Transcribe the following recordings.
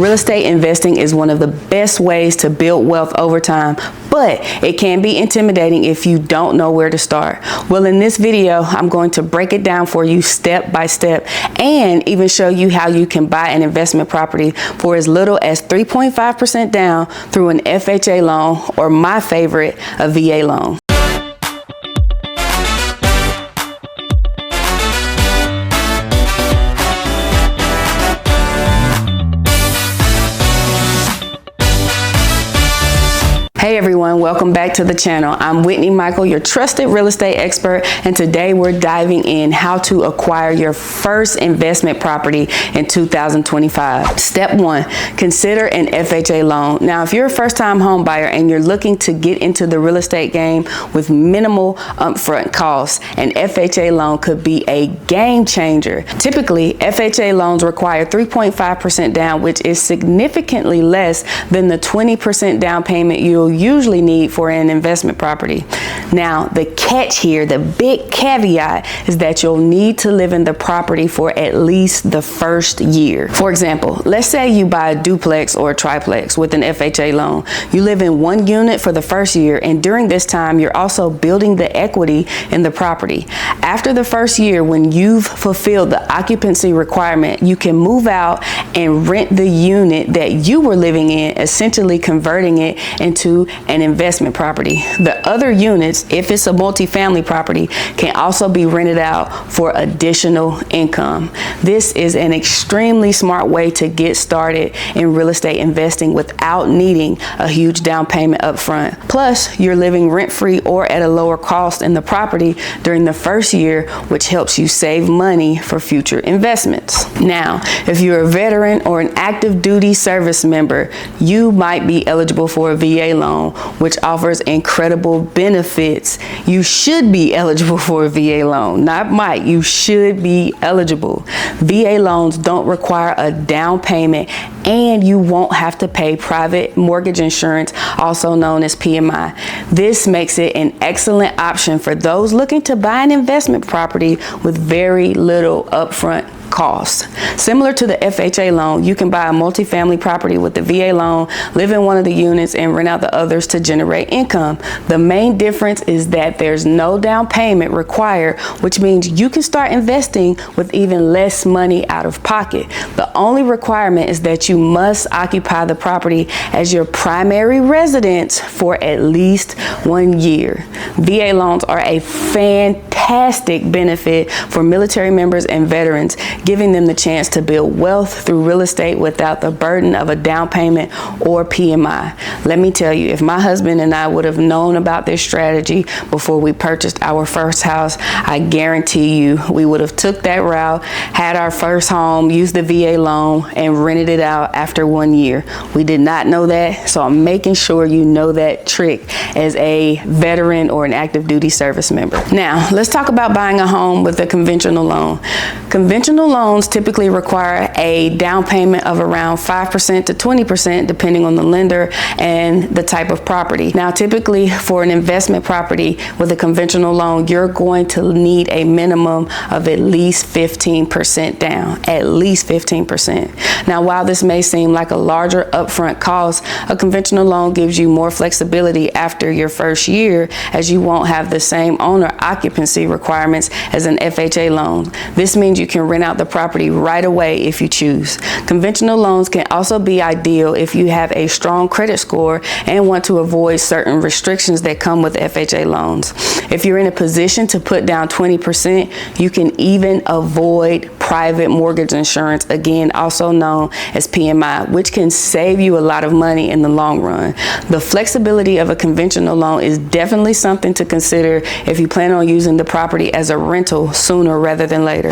Real estate investing is one of the best ways to build wealth over time, but it can be intimidating if you don't know where to start. Well, in this video, I'm going to break it down for you step by step and even show you how you can buy an investment property for as little as 3.5% down through an FHA loan, or my favorite, a VA loan. Hey everyone, welcome back to the channel. I'm Whitney Michael, your trusted real estate expert, and today we're diving in how to acquire your first investment property in 2025. Step 1, consider an FHA loan. Now, if you're a first-time home buyer and you're looking to get into the real estate game with minimal upfront costs, an FHA loan could be a game changer. Typically, FHA loans require 3.5% down, which is significantly less than the 20% down payment you'll usually need for an investment property. Now, the catch here, the big caveat, is that you'll need to live in the property for at least the first year. For example, let's say you buy a duplex or a triplex with an FHA loan. You live in one unit for the first year, and during this time, you're also building the equity in the property. After the first year, when you've fulfilled the occupancy requirement, you can move out and rent the unit that you were living in, essentially converting it into an investment property. The other units, if it's a multifamily property, can also be rented out for additional income. This is an extremely smart way to get started in real estate investing without needing a huge down payment up front. Plus, you're living rent-free or at a lower cost in the property during the first year, which helps you save money for future investments. Now, if you're a veteran or an active duty service member, you might be eligible for a VA loan, which offers incredible benefits. You should be eligible for a VA loan, not might, you should be eligible. VA loans don't require a down payment, and you won't have to pay private mortgage insurance, also known as PMI. This makes it an excellent option for those looking to buy an investment property with very little upfront costs. Similar to the FHA loan, you can buy a multifamily property with the VA loan, live in one of the units, and rent out the others to generate income. The main difference is that there's no down payment required, which means you can start investing with even less money out of pocket. The only requirement is that you must occupy the property as your primary residence for at least 1 year. VA loans are a fantastic benefit for military members and veterans, giving them the chance to build wealth through real estate without the burden of a down payment or PMI. Let me tell you, if my husband and I would have known about this strategy before we purchased our first house, I guarantee you we would have took that route, had our first home, used the VA loan, and rented it out after 1 year. We did not know that, so I'm making sure you know that trick as a veteran or an active duty service member. Now, let's talk about buying a home with a conventional loan. Conventional loans typically require a down payment of around 5% to 20% depending on the lender and the type of property. Now, typically for an investment property with a conventional loan, you're going to need a minimum of at least 15% down, at least 15%. Now, while this may seem like a larger upfront cost, a conventional loan gives you more flexibility after your first year, as you won't have the same owner occupancy requirements as an FHA loan. This means you can rent out the property right away if you choose. Conventional loans can also be ideal if you have a strong credit score and want to avoid certain restrictions that come with FHA loans. If you're in a position to put down 20%, you can even avoid private mortgage insurance, again also known as PMI, which can save you a lot of money in the long run. The flexibility of a conventional loan is definitely something to consider if you plan on using the property as a rental sooner rather than later.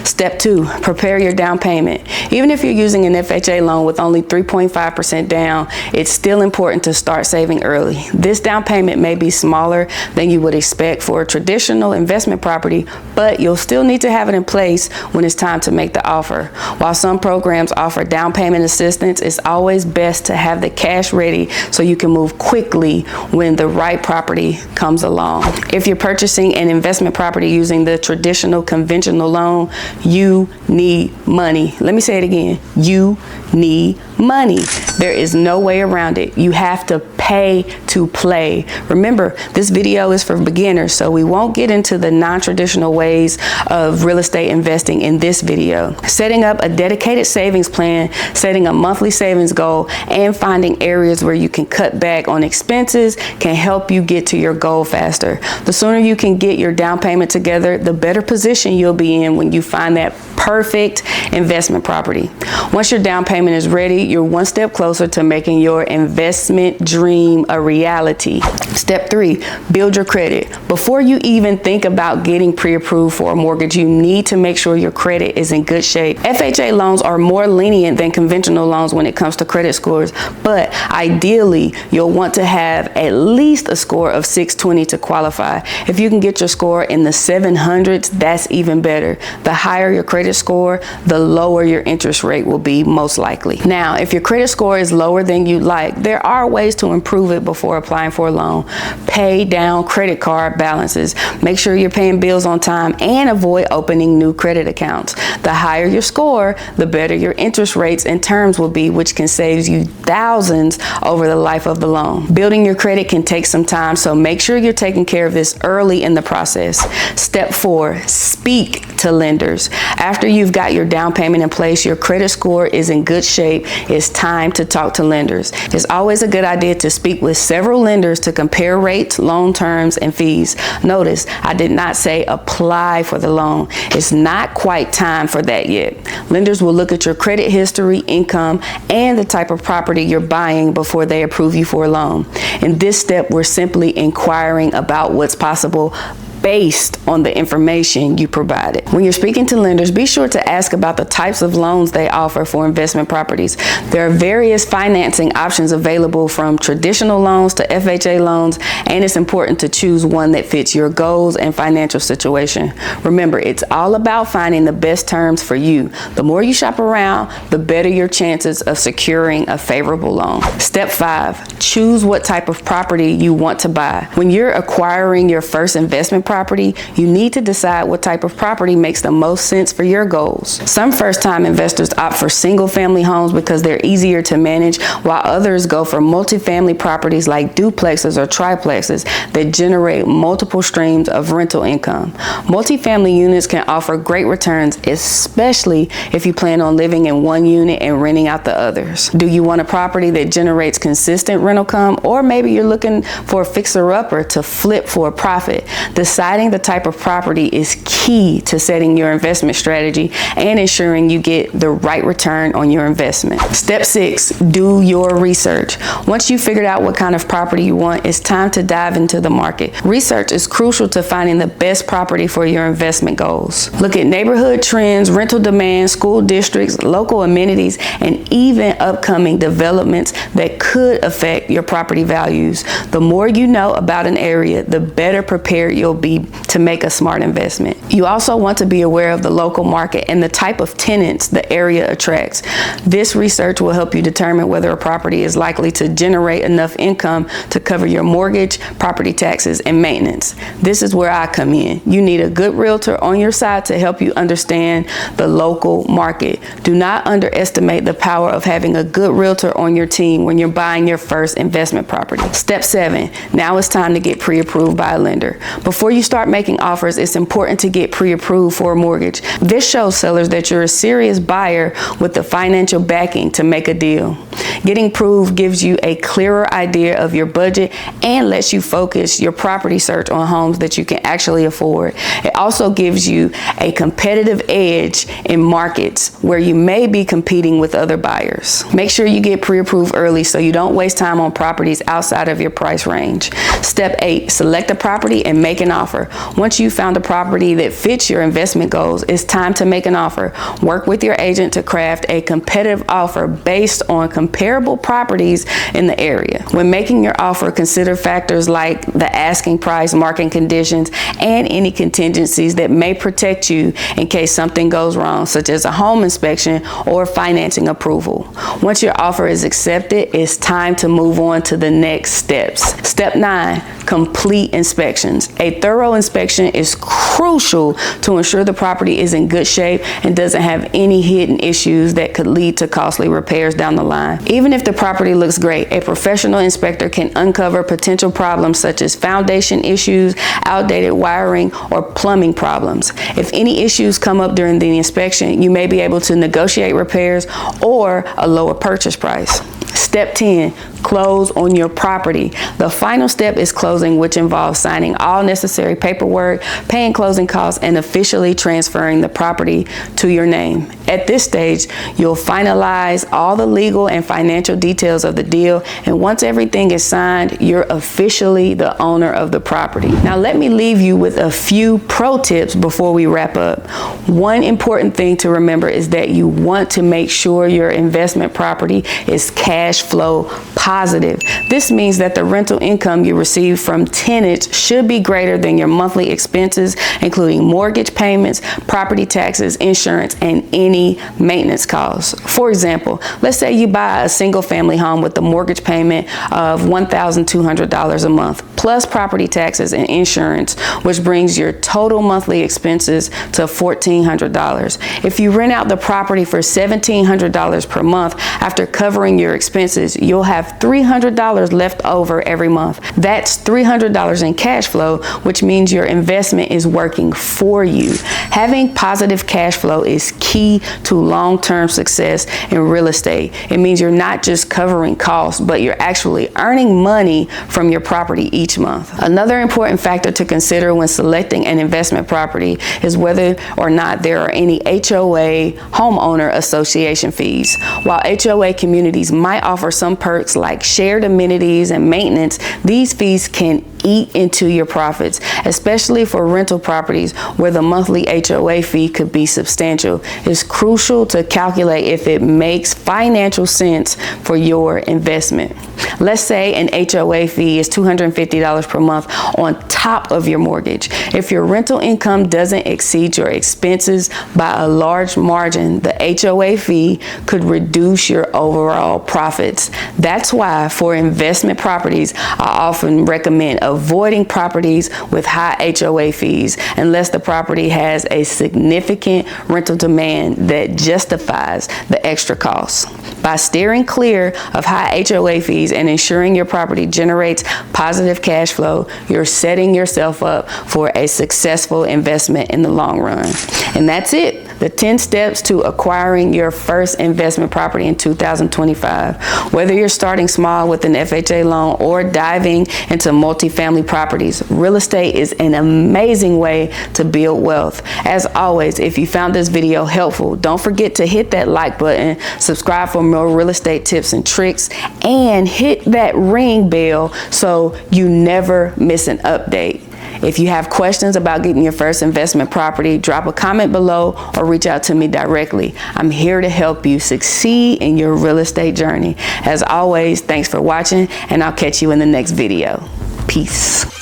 Step 2, prepare your down payment. Even if you're using an FHA loan with only 3.5% down, it's still important to start saving early. This down payment may be smaller than you would expect for a traditional investment property, but you'll still need to have it in place when it's time to make the offer. While some programs offer down payment assistance, it's always best to have the cash ready so you can move quickly when the right property comes along. If you're purchasing an investment property using the traditional conventional loan, you need money. Let me say it again. You need Money. There is no way around it. You have to pay to play. Remember, this video is for beginners, so we won't get into the non-traditional ways of real estate investing in this video. Setting up a dedicated savings plan, setting a monthly savings goal, and finding areas where you can cut back on expenses can help you get to your goal faster. The sooner you can get your down payment together, the better position you'll be in when you find that perfect investment property. Once your down payment is ready, you're one step closer to making your investment dream a reality. Step 3, build your credit. Before you even think about getting pre-approved for a mortgage, you need to make sure your credit is in good shape. FHA loans are more lenient than conventional loans when it comes to credit scores, but ideally, you'll want to have at least a score of 620 to qualify. If you can get your score in the 700s, that's even better. The higher your credit score, the lower your interest rate will be most likely. Now, if your credit score is lower than you'd like, there are ways to improve it before applying for a loan. Pay down credit card balances. Make sure you're paying bills on time and avoid opening new credit accounts. The higher your score, the better your interest rates and terms will be, which can save you thousands over the life of the loan. Building your credit can take some time, so make sure you're taking care of this early in the process. Step 4, speak to lenders. After you've got your down payment in place, your credit score is in good shape, it's time to talk to lenders. It's always a good idea to speak with several lenders to compare rates, loan terms, and fees. Notice, I did not say apply for the loan. It's not quite time for that yet. Lenders will look at your credit history, income, and the type of property you're buying before they approve you for a loan. In this step, we're simply inquiring about what's possible based on the information you provided. When you're speaking to lenders, be sure to ask about the types of loans they offer for investment properties. There are various financing options available, from traditional loans to FHA loans, and it's important to choose one that fits your goals and financial situation. Remember, it's all about finding the best terms for you. The more you shop around, the better your chances of securing a favorable loan. Step 5, choose what type of property you want to buy. When you're acquiring your first investment property, you need to decide what type of property makes the most sense for your goals. Some first-time investors opt for single-family homes because they're easier to manage, while others go for multifamily properties like duplexes or triplexes that generate multiple streams of rental income. Multifamily units can offer great returns, especially if you plan on living in one unit and renting out the others. Do you want a property that generates consistent rental income, or maybe you're looking for a fixer-upper to flip for a profit? Deciding the type of property is key to setting your investment strategy and ensuring you get the right return on your investment. Step 6, do your research. Once you've figured out what kind of property you want, it's time to dive into the market. Research is crucial to finding the best property for your investment goals. Look at neighborhood trends, rental demand, school districts, local amenities, and even upcoming developments that could affect your property values. The more you know about an area, the better prepared you'll be to make a smart investment. You also want to be aware of the local market and the type of tenants the area attracts. This research will help you determine whether a property is likely to generate enough income to cover your mortgage, property taxes, and maintenance. This is where I come in. You need a good realtor on your side to help you understand the local market. Do not underestimate the power of having a good realtor on your team when you're buying your first investment property. Step 7, now it's time to get pre-approved by a lender. Before you start making offers, it's important to get pre-approved for a mortgage. This shows sellers that you're a serious buyer with the financial backing to make a deal. Getting approved gives you a clearer idea of your budget and lets you focus your property search on homes that you can actually afford. It also gives you a competitive edge in markets where you may be competing with other buyers. Make sure you get pre-approved early so you don't waste time on properties outside of your price range. Step 8, select a property and make an offer. Once you've found a property that fits your investment goals, it's time to make an offer. Work with your agent to craft a competitive offer based on comparative comparable properties in the area. When making your offer, consider factors like the asking price, market conditions, and any contingencies that may protect you in case something goes wrong, such as a home inspection or financing approval. Once your offer is accepted, it's time to move on to the next steps. Step 9, complete inspections. A thorough inspection is crucial to ensure the property is in good shape and doesn't have any hidden issues that could lead to costly repairs down the line. Even if the property looks great, a professional inspector can uncover potential problems such as foundation issues, outdated wiring, or plumbing problems. If any issues come up during the inspection, you may be able to negotiate repairs or a lower purchase price. Step 10, close on your property. The final step is closing, which involves signing all necessary paperwork, paying closing costs, and officially transferring the property to your name. At this stage, you'll finalize all the legal and financial details of the deal, and once everything is signed, you're officially the owner of the property. Now, let me leave you with a few pro tips before we wrap up. One important thing to remember is that you want to make sure your investment property is cash flow positive. This means that the rental income you receive from tenants should be greater than your monthly expenses, including mortgage payments, property taxes, insurance, and any maintenance costs. For example, let's say you buy a single family home with a mortgage payment of $1,200 a month, plus property taxes and insurance, which brings your total monthly expenses to $1,400. If you rent out the property for $1,700 per month, after covering your expenses, you'll have $300 left over every month. That's $300 in cash flow, which means your investment is working for you. Having positive cash flow is key to long-term success in real estate. It means you're not just covering costs, but you're actually earning money from your property each month. Another important factor to consider when selecting an investment property is whether or not there are any HOA, homeowner association fees. While HOA communities might offer some perks like shared amenities and maintenance, these fees can eat into your profits, especially for rental properties where the monthly HOA fee could be substantial. It's crucial to calculate if it makes financial sense for your investment. Let's say an HOA fee is $250 per month on top of your mortgage. If your rental income doesn't exceed your expenses by a large margin, the HOA fee could reduce your overall profits. That's why for investment properties, I often recommend avoiding properties with high HOA fees unless the property has a significant rental demand that justifies the extra costs. By steering clear of high HOA fees and ensuring your property generates positive cash flow, you're setting yourself up for a successful investment in the long run. And that's it. The 10 steps to acquiring your first investment property in 2025. Whether you're starting small with an FHA loan or diving into multifamily properties, real estate is an amazing way to build wealth. As always, if you found this video helpful, don't forget to hit that like button, subscribe for more real estate tips and tricks, and hit that ring bell so you never miss an update. If you have questions about getting your first investment property, drop a comment below or reach out to me directly. I'm here to help you succeed in your real estate journey. As always, thanks for watching, and I'll catch you in the next video. Peace.